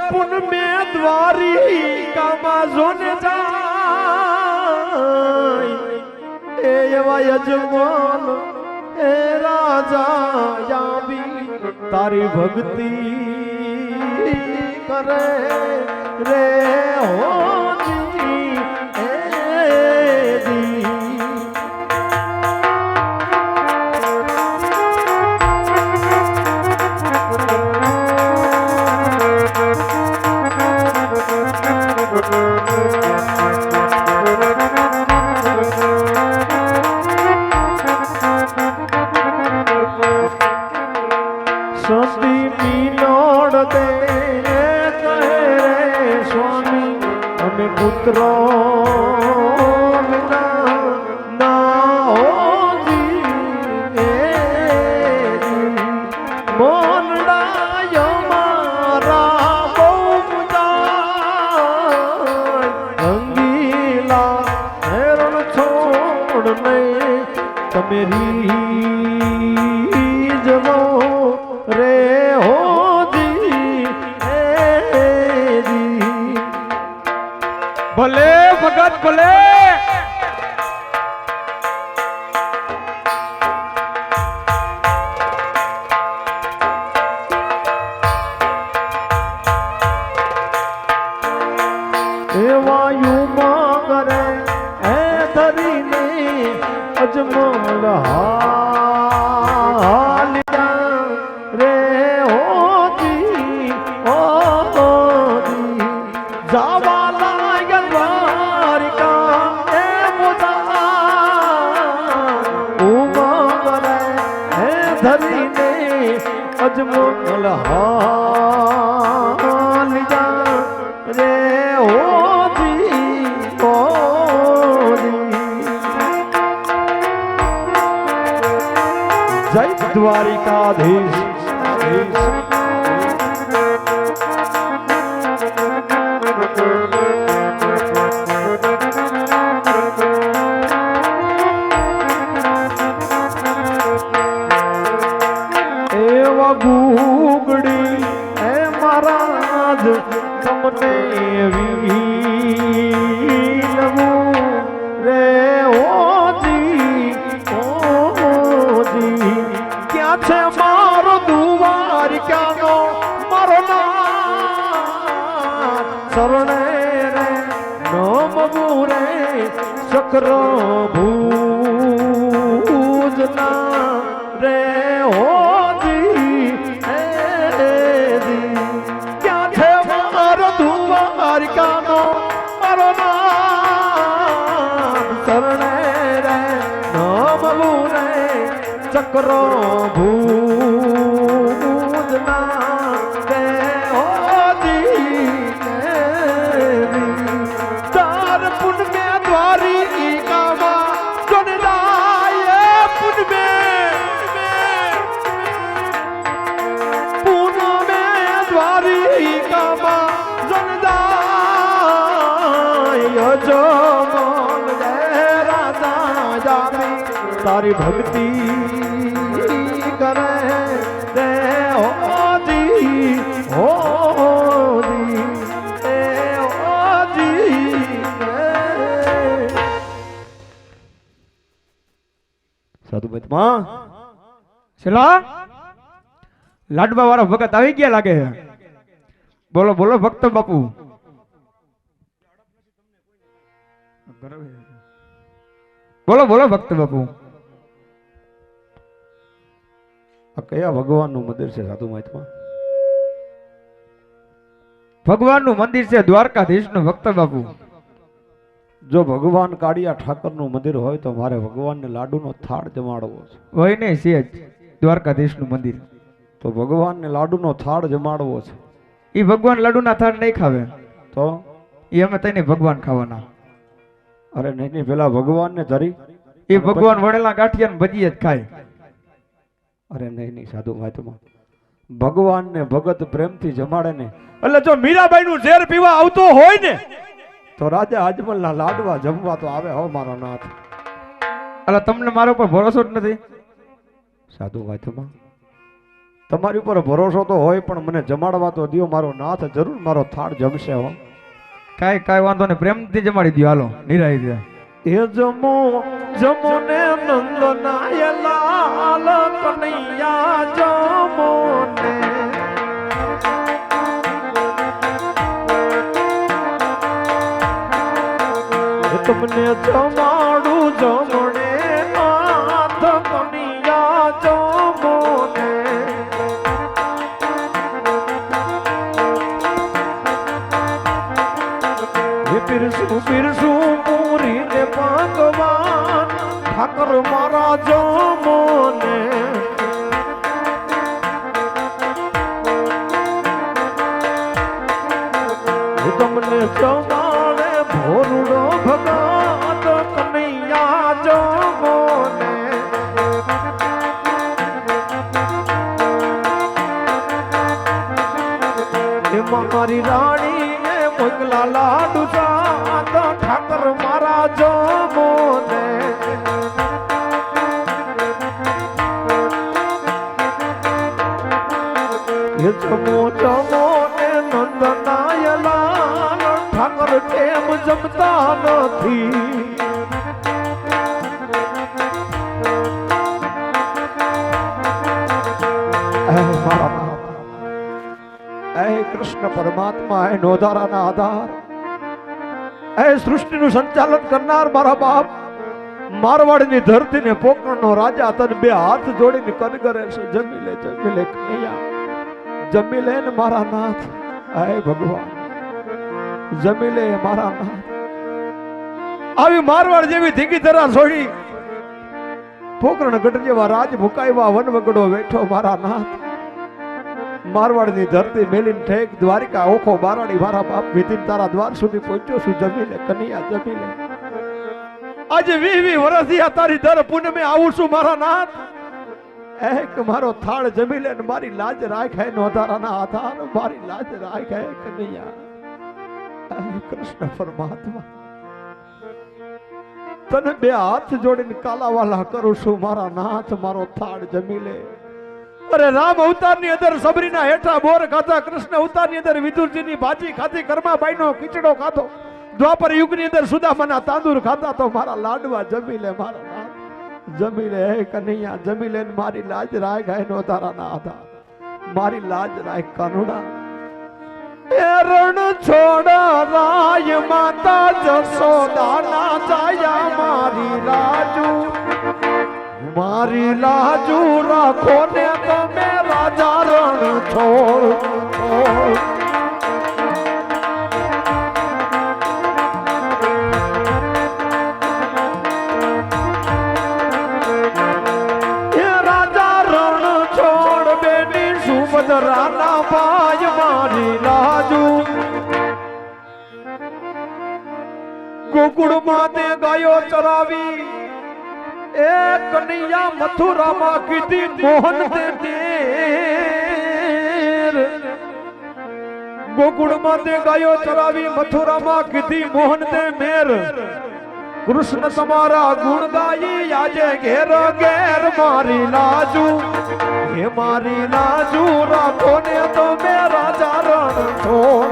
પુન મે દ્વારિકામાં જોને જાય એ એવા યજમાન એ રાજા યાબી તારી ભક્તિ કરે રે હોજી એ દી સતી મિલોડ દે કહે રે સ્વામી અમે પુત્રો વિના ના હોજી મોનડાયો મારા બહુ મુજાય રંગીલા હેરણ છોડ નહીં તમે રીજવો રે હોજી ભલે ભગત ભલે એવા યુમા કરે એ ધરીને અજમલ અજમલ હાલિયા રે હોજી જય દ્વારિકાધીશ ગુગડી હે મહારાજ તમને વીલવું રે ઓજી ક્યાં છે મારો દ્વારિકાનો મારો નાથ શરણે રે નમવું રે ચક્ર ભુજના રે દ્વારિકાનો મારો નામ શરણે રે નમવું રે ચક્રો ભુજના રે હોજી તાર પુન મે દ્વારિકામાં જોને જાય પુન મે દ્વારિકામાં જમલ રે રાજા જામી તારી ભક્તિ કરે રે હોજી એ હોજી સાધુ મહાત્મા ચલા લાડવા વાળા ભગત આવી ગયા લાગે છે બોલો બોલો ભક્ત બાપુ બોલો બોલો ભક્ત બાપુ આ કયા ભગવાનનું મંદિર છે સાધુ મહાત્મા ભગવાનનું મંદિર છે દ્વારકાધીશનું ભક્ત બાપુ જો ભગવાન કાળિયા ઠાકરનું મંદિર હોય તો મારે ભગવાનને લાડુનો થાળ જમાડવો છે હોય ને છે દ્વારકાધીશનું મંદિર તો ભગવાનને લાડુનો થાળ જમાડવો છે એ ભગવાન લાડુના થાળ નહીં ખાવે તો એ અમે તને ભગવાન ખાવાના અરે નહીં પેલા ભગવાનને ધરી એ ભગવાન વણેલા ગાંઠિયા ને ભજીયા જ ખાય અરે નહીં સાધુ મહાત્મા ભગવાનને ભગત પ્રેમથી જમાડે ને એટલે જો મીરાબાઈ નું ઝેર પીવા આવતો હોય ને તો રાજા અજમલ ના લાડવા જમવા તો આવે હો મારો નાથ એટલે તમને મારા ઉપર ભરોસો જ નથી સાધુ મહાત્મા તમારી ઉપર ભરોસો તો હોય પણ મને જમાડવા તો દો, મારો નાથ જરૂર મારો થાળ જમશે હો. કાંઈ વાંધો નહીં, પ્રેમથી જમાડી દો. હાલો નિરાઈ દે. એ જમો જમો ને નંદનાય લાલ કનૈયા જમો ને તમને જમાડું જમણે નાથ કનૈયા જમો ને પીરસું પીરસું પૂરી ને ભગવાન ઠાકર મારા જમો ને તમને જમાડે ભોરડો ભગત કનૈયા જમો ને મારી રાણી ને મોકલા લાડુ સાત ઠાકર મારા જમો ને જમો જમો ને નંદનાય લાલ ઠાકર કેમ જમતા નથી. કૃષ્ણ પરમાત્મા એ નોધારાના આધાર, એ સૃષ્ટિનું સંચાલન કરનાર મારા બાપ, મારવાડની ધરતીને પોકરણનો રાજા તને બે હાથ જોડીને કન કરે છે. જમી લે કનૈયા, જમી લે ને મારા નાથ. હે ભગવાન જમી લે મારા નાથ. આવી મારવાડ જેવી ધીકી ધરા છોડી પોકરણ ગઢ જેવા રાજ મુકાઈવા વન વગડો બેઠો મારા નાથ. મારવાડની ધરતી મેલીને ઠેક દ્વારિકા ઓખો બારાડી મારા બાપ વિધિન તારા દ્વાર સુધી પહોંચ્યો છું. જમી લે કનૈયા જમી લે. આજે 20 વર્ષથી આ તારી દર પૂનમે આવું છું મારા નાથ. એક મારો થાળ જમી લે ને મારી લાજ રાખે નોધારાના આધાર, મારી લાજ રાખે કનૈયા. કૃષ્ણ પરમાત્મા તને બે હાથ જોડીને કાલાવાલા કરું છું મારા નાથ. મારો થાળ જમી લે. અરે રામ અવતારની અંદર સબરીના હેઠા બોર ખાધા, કૃષ્ણ અવતારની અંદર વિદુરજીની ભાજી ખાધી, કર્માબાઈનો ખીચડો ખાધો, દ્વાપર યુગની અંદર સુદામાના તાંદુર ખાધા. તો મારા લાડવા જમી લે મારા નાથ. જમી લે કનૈયા જમી લે. મારી લાજ રાખ હે નોધારાના આધાર, મારી લાજ રાખ કાનુડા. રણ છોડ રાય માતા જસોદાના જાયા મારી લાજુ, મારી લાજુ રાખો ને તમે રાજા રણ છોડ. રાના ભાઈ મારી લાજુ, ગોકુળ માં તે ગાયો ચરાવી, એ કનૈયા મથુરામાં કીધી મોહન તે તેર. ગોકુળ માં તે ગાયો ચરાવી, મથુરામાં કીધી મોહન તે મેર. કૃષ્ણ તમારા ગુણ ગાઈ આજે ઘેર ઘેર મારી લાજુ. હે મારી લાજુ રાખો ને તો મે રાજા રણ છોડ.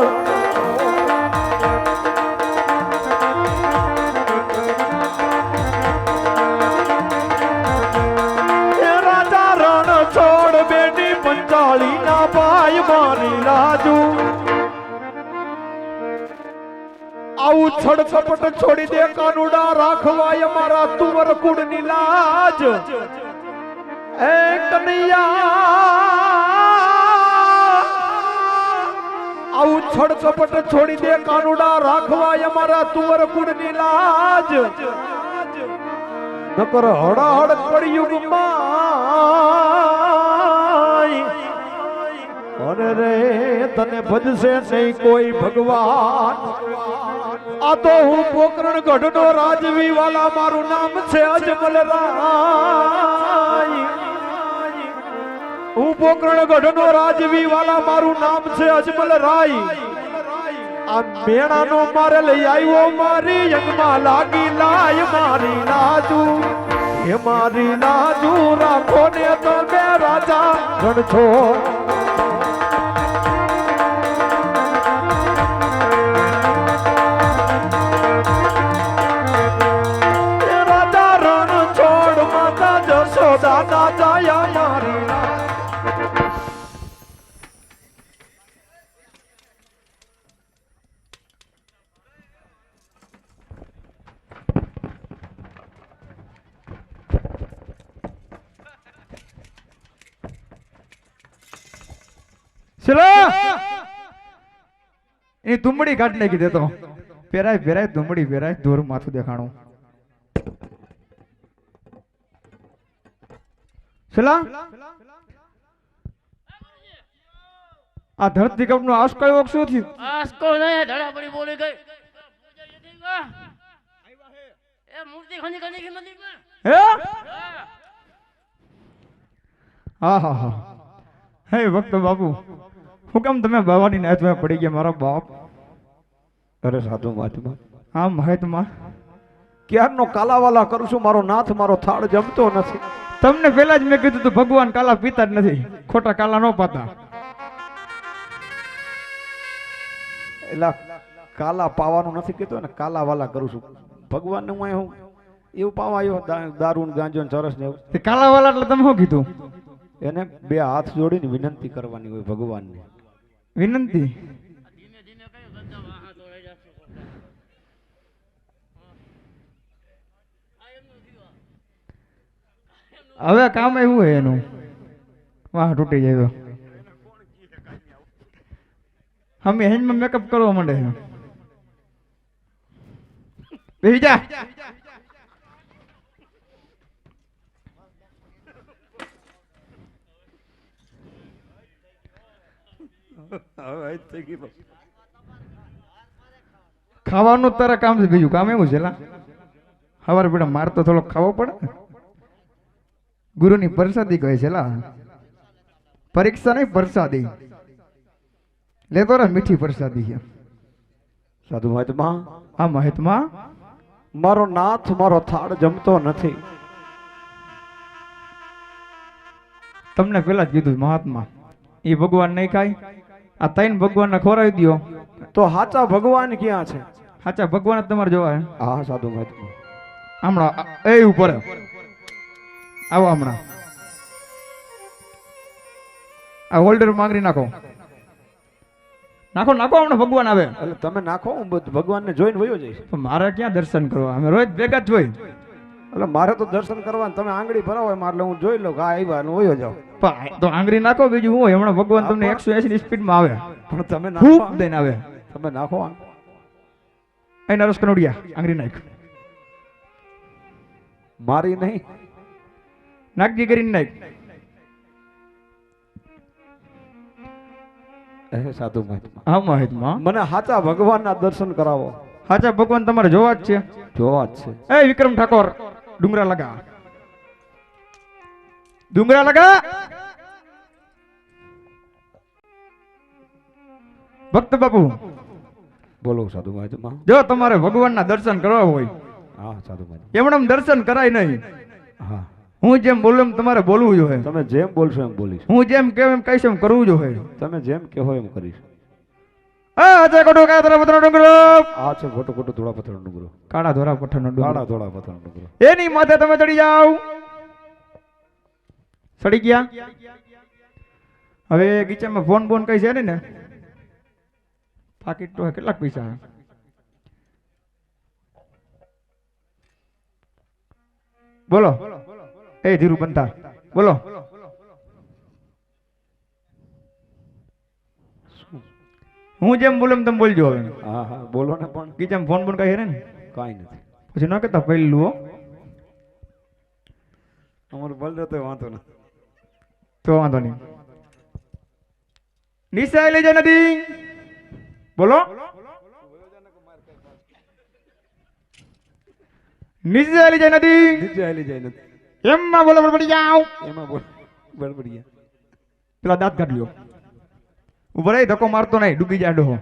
રાજા રણ છોડ બેટી પંચાળી ના ભાઈ મારી લાજુ. આવું છડ કપટ છોડી દે કાનુડા, રાખવાય મારા તુવર કુળની લાજ. એ કનૈયા આવું છડ કપટ છોડી દે કાનુડા, રાખવાય મારા તુવર કુળની લાજ. નકર હડાહડ કળિયુગમાં અરે રે તને ભજશે નહીં કોઈ ભગવાન. આ તો હું પોકરણ ગઢનો રાજવી વાલા, મારું નામ છે અજમલ રાય. હું પોકરણ ગઢનો રાજવી વાલા, મારું નામ છે અજમલ રાય. આ મેણાનો મારે લઈ આવ્યો, મારી યંગમાં લાગી લાય મારી લાજુ. હે મારી લાજુ રાખો ને તો રાજા રણછોડ રાજા રણછોડ માતા જશોદા ના જાયા મારી એ તુમડી કાઢ નાખી દેતો પેરાય પેરાય તુમડી પેરાય દોર માથું દેખાણું છેલા આ ધરતી કપ નો આશ કયો શું થયું આસકો નહીં ધડા પડી બોલી ગઈ એ મૂર્તિ ખની ખની કે મંદિરમાં હે હા હા હા હે ભક્ત બાપુ હું કેમ તમે બાવાની નાથમાં પડી ગયા મારા બાપ અરે સાધુ મહાત્મા હા મહાત્મા ક્યારનો કાલાવાલા કરું છું મારો નાથ મારો થાળ જમતો નથી તમને પહેલા જ મેં કીધું તું ભગવાન કાલા પીતા જ નથી ખોટા કાલા ન પાતા એલા કાલા પાવાનું નથી કીધું ને કાલાવાલા કરું છું ભગવાનને હું એવું પાવા આવ્યો દારૂ ગાંજો ને ચરસ ને એવું કાલાવાલા એટલે તમે શું કીધું એને બે હાથ જોડીને વિનંતી કરવાની હોય ભગવાનને વિનંતી ધીમે ધીમે કયો ગંદા વાહા દોડાઈ જશે હવે કામ એવું હોય એનું વાહ તૂટી જાય તો અમે હેન્ડમાં મેકઅપ કરવા માંડે છે બેસી જા ખાવાનું તારા કામ છે બીજું કામ એવું છે સવારે બેટા માર તો થોડો ખાવો પડે ગુરુની પ્રસાદી કહે છે પરીક્ષા નહીં પ્રસાદી લેતો રે મીઠી પ્રસાદી છે સાધુ મહાત્મા હા મહાત્મા મારો નાથ મારો થાળ જમતો નથી તમને પેલા જ કીધું મહાત્મા એ ભગવાન નહીં ખાય આ ત્રણ ભગવાન ને ખોરાવી દો તો સાચા ભગવાન ક્યાં છે સાચા ભગવાન જ તમારે જોવા હા સાધુ મહાત્મા હમણાં એ ઉપર આવો હમણાં આ હોલ્ડર માંગરી નાખો નાખો નાખો હમણાં ભગવાન આવે એટલે તમે નાખો હું ભગવાન ને જોઈને વયો જઈશ મારે ક્યાં દર્શન કરવા અમે રોજ ભેગા જ હોય એટલે મારે તો દર્શન કરવા તમે આંગળી ભરાવો એટલે હું જોઈ લઉં આ આવ્યા ને વયો જાવ તો આંગળી નાખો બીજું હું હમણાં ભગવાન તમને 180 ની સ્પીડ માં આવે પણ તમે નાખો દઈને આવે તમે નાખો એ નરસ કનોડિયા આંગળી નાખ મારી નહીં નાખજી કરીને નાખ સાધુ મહાત્મા હા મહાત્મા મને સાચા ભગવાનના દર્શન કરાવો સાચા ભગવાન તમારે જોવા જ છે જોવા જ છે એ વિક્રમ ઠાકોર ડુંગરા લગા ડુંગરા લગા ભક્ત બાપુ બોલો સાધુ મહાત્મા જો તમારે ભગવાનના દર્શન કરવા હોય હા સાધુ મહાત્મા એમણે દર્શન કરાય નહીં હા હું જેમ બોલું એમ તમારે બોલવું જોઈએ તમે જેમ બોલશો એમ બોલીશ હું જેમ કેમ એમ કહીશ એમ કરવું જોઈએ તમે જેમ કહો એમ કરીશ આ છે કોટો કાળા ધોળા પથ્થરનો ડુંગરો આ છે કોટો કોટો ધોળા પથ્થરનો ડુંગરો કાળા ધોળા પથ્થરનો ડુંગરો કાળા ધોળા પથ્થરનો ડુંગરો એની માથે તમે ચડી જાવ ચડી ગયા હવે ગીચામાં ફોન બોન કઈ છે ને પાકીટ તો કેટલાક પૈસા બોલો એ ધીરુ બનતા બોલો હું જેમ બોલું તમે બોલજો હવે હા હા બોલો ને પણ કીચમ ફોન બોન કઈ હેરે ને કાઈ નથી પછી ન કહેતા પહેલું હો અમારું બોલ તો વાંધો નહીં તો વાંધો નહીં નિશાય લઈ જાય નથી બોલો નીચે આલી જાય નથી નીચે આલી જાય નથી એમાં બોલો બળબડી જાવ એમાં બોલ બળબડી પેલા દાંત કાઢ લ્યો ઉભો રહી ધક્કો મારતો નહીં ડૂબી જાય ડોહો